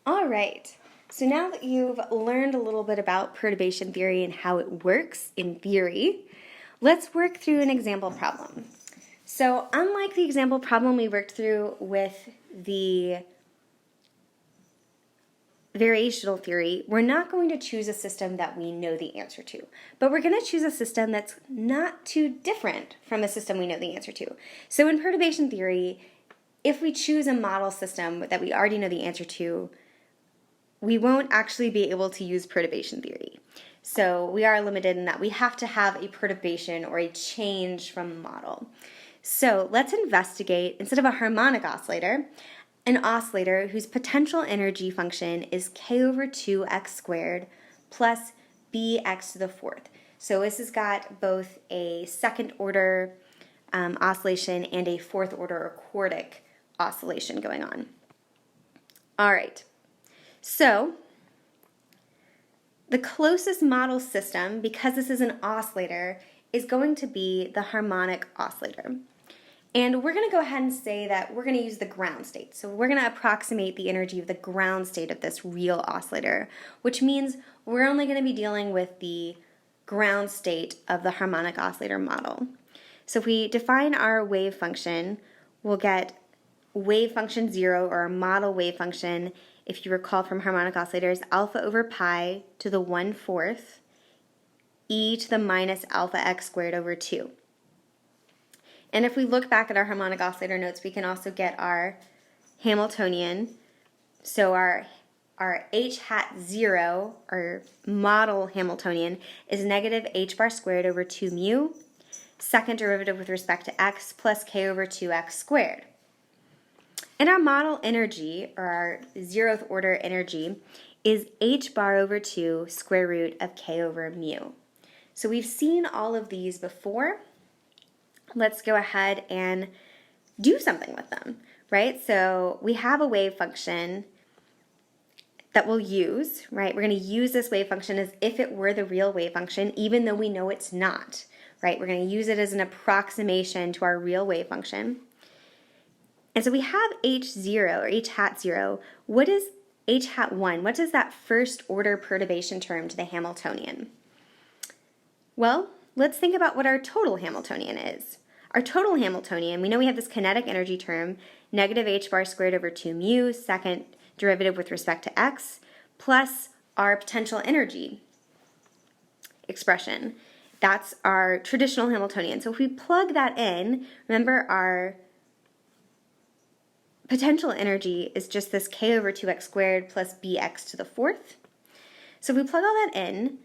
All right, so now that you've learned a little bit about perturbation theory and how it works in theory, let's work through an example problem. So unlike the example problem we worked through with the variational theory, we're not going to choose a system that we know the answer to, but we're going to choose a system that's not too different from a system we know the answer to. So in perturbation theory, if we choose a model system that we already know the answer to, we won't actually be able to use perturbation theory. So we are limited in that we have to have a perturbation or a change from a model. So let's investigate, instead of a harmonic oscillator, an oscillator whose potential energy function is k over 2x squared plus bx to the fourth. So this has got both a second order oscillation and a fourth order or quartic oscillation going on. All right. So the closest model system, because this is an oscillator, is going to be the harmonic oscillator. And we're going to go ahead and say that we're going to use the ground state. So we're going to approximate the energy of the ground state of this real oscillator, which means we're only going to be dealing with the ground state of the harmonic oscillator model. So if we define our wave function, we'll get wave function 0, or our model wave function, if you recall from harmonic oscillators, alpha over pi to the 1/4 e to the minus alpha x squared over 2. And if we look back at our harmonic oscillator notes, we can also get our Hamiltonian. So our h hat 0, our model Hamiltonian, is negative h bar squared over 2 mu, second derivative with respect to x, plus k over 2x squared. And our model energy, or our 0th order energy, is h bar over 2 square root of k over mu. So we've seen all of these before. Let's go ahead and do something with them, right? So we have a wave function that we'll use, right? We're going to use this wave function as if it were the real wave function, even though we know it's not, right? We're going to use it as an approximation to our real wave function. And so we have h0 or h hat 0. What is h hat 1? What is that first order perturbation term to the Hamiltonian? Well, let's think about what our total Hamiltonian is. Our total Hamiltonian, we know we have this kinetic energy term, negative h bar squared over 2 mu, second derivative with respect to x, plus our potential energy expression. That's our traditional Hamiltonian. So if we plug that in, remember our potential energy is just this k over 2x squared plus bx to the fourth. So if we plug all that in,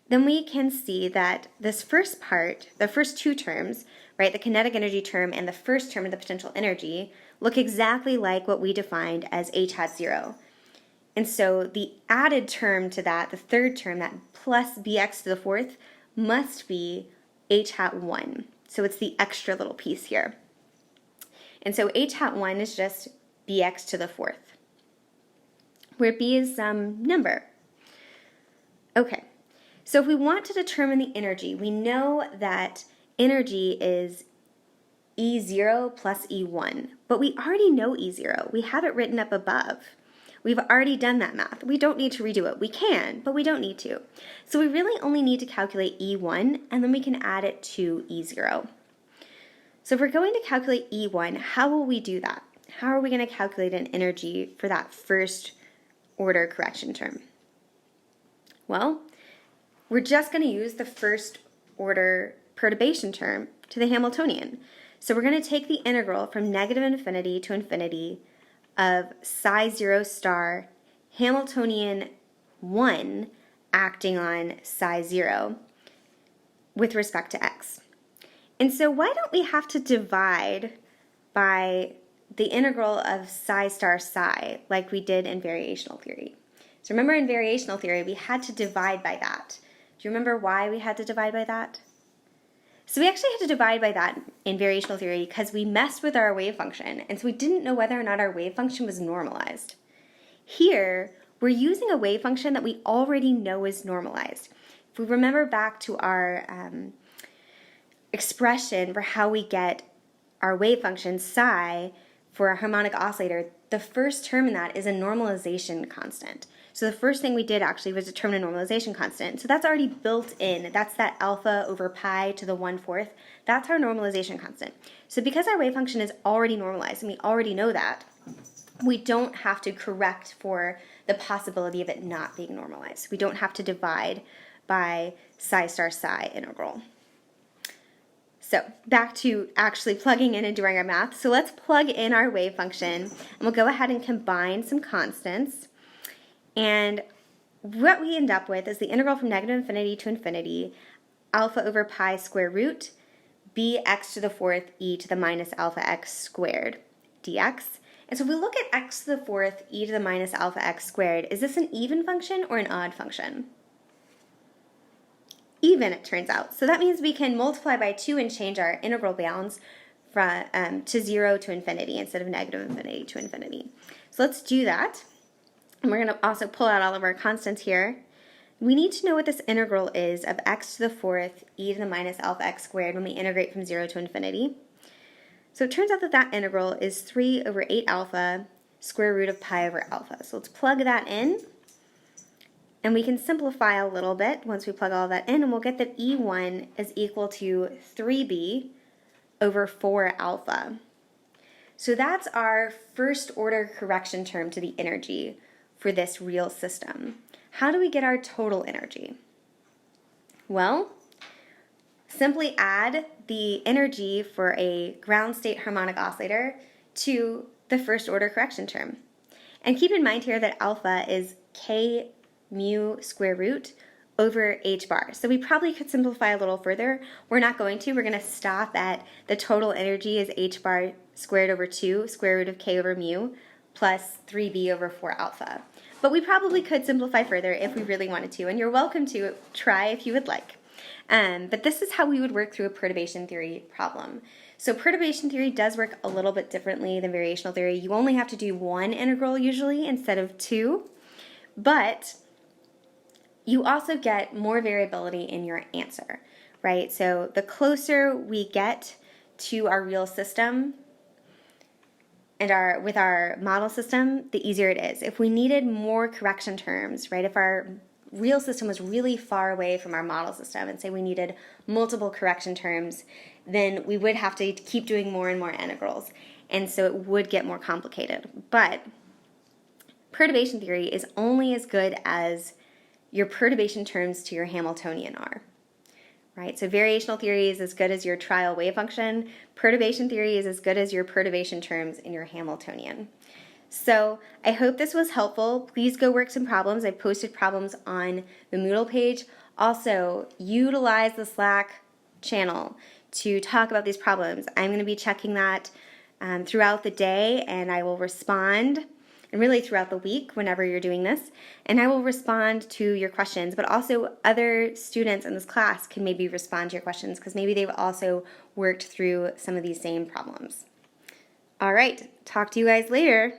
then we can see that this first part, the first two terms, right, the kinetic energy term and the first term of the potential energy, look exactly like what we defined as h hat 0. And so the added term to that, the third term, that plus bx to the fourth, must be h hat 1. So it's the extra little piece here. And so h hat 1 is just bx to the fourth, where b is some number. Okay, so if we want to determine the energy, we know that energy is E0 plus E1, but we already know E0. We have it written up above. We've already done that math. We don't need to redo it. We can, but we don't need to. So we really only need to calculate E1, and then we can add it to E0. So if we're going to calculate E1, how will we do that? How are we going to calculate an energy for that first order correction term? Well, we're just going to use the first order perturbation term to the Hamiltonian. So we're going to take the integral from negative infinity to infinity of psi 0 star Hamiltonian 1 acting on psi 0 with respect to x. And so why don't we have to divide by the integral of psi star psi like we did in variational theory? So remember, in variational theory we had to divide by that. Do you remember why we had to divide by that? So we actually had to divide by that in variational theory because we messed with our wave function, and so we didn't know whether or not our wave function was normalized. Here, we're using a wave function that we already know is normalized. If we remember back to our expression for how we get our wave function psi for a harmonic oscillator, the first term in that is a normalization constant. So the first thing we did actually was determine a normalization constant. So that's already built in. That's that alpha over pi to the 1/4. That's our normalization constant. So because our wave function is already normalized, and we already know that, we don't have to correct for the possibility of it not being normalized. We don't have to divide by psi star psi integral. So back to actually plugging in and doing our math. So let's plug in our wave function, and we'll go ahead and combine some constants. And what we end up with is the integral from negative infinity to infinity, alpha over pi square root, bx to the 4th e to the minus alpha x squared dx. And so if we look at x to the 4th e to the minus alpha x squared, is this an even function or an odd function? Even, it turns out. So that means we can multiply by 2 and change our integral bounds from, to 0 to infinity instead of negative infinity to infinity. So let's do that. And we're going to also pull out all of our constants here. We need to know what this integral is of x to the 4th e to the minus alpha x squared when we integrate from 0 to infinity. So it turns out that that integral is 3 over 8 alpha square root of pi over alpha. So let's plug that in. And we can simplify a little bit once we plug all that in, and we'll get that E1 is equal to 3b over 4 alpha. So that's our first order correction term to the energy for this real system. How do we get our total energy? Well, simply add the energy for a ground state harmonic oscillator to the first order correction term. And keep in mind here that alpha is k mu square root over h bar. So we probably could simplify a little further. We're not going to. We're going to stop at the total energy is h bar squared over 2 square root of k over mu plus 3b over 4 alpha. But we probably could simplify further if we really wanted to, and you're welcome to try if you would like. But this is how we would work through a perturbation theory problem. So perturbation theory does work a little bit differently than variational theory. You only have to do one integral usually instead of 2, but you also get more variability in your answer, right? So the closer we get to our real system and with our model system, the easier it is. If we needed more correction terms, right? If our real system was really far away from our model system and say we needed multiple correction terms, then we would have to keep doing more and more integrals. And so it would get more complicated. But perturbation theory is only as good as your perturbation terms to your Hamiltonian are, right? So variational theory is as good as your trial wave function. Perturbation theory is as good as your perturbation terms in your Hamiltonian. So I hope this was helpful. Please go work some problems. I've posted problems on the Moodle page. Also, utilize the Slack channel to talk about these problems. I'm going to be checking that throughout the day, and I will respond, and really throughout the week whenever you're doing this, and I will respond to your questions, but also other students in this class can maybe respond to your questions because maybe they've also worked through some of these same problems. All right, talk to you guys later.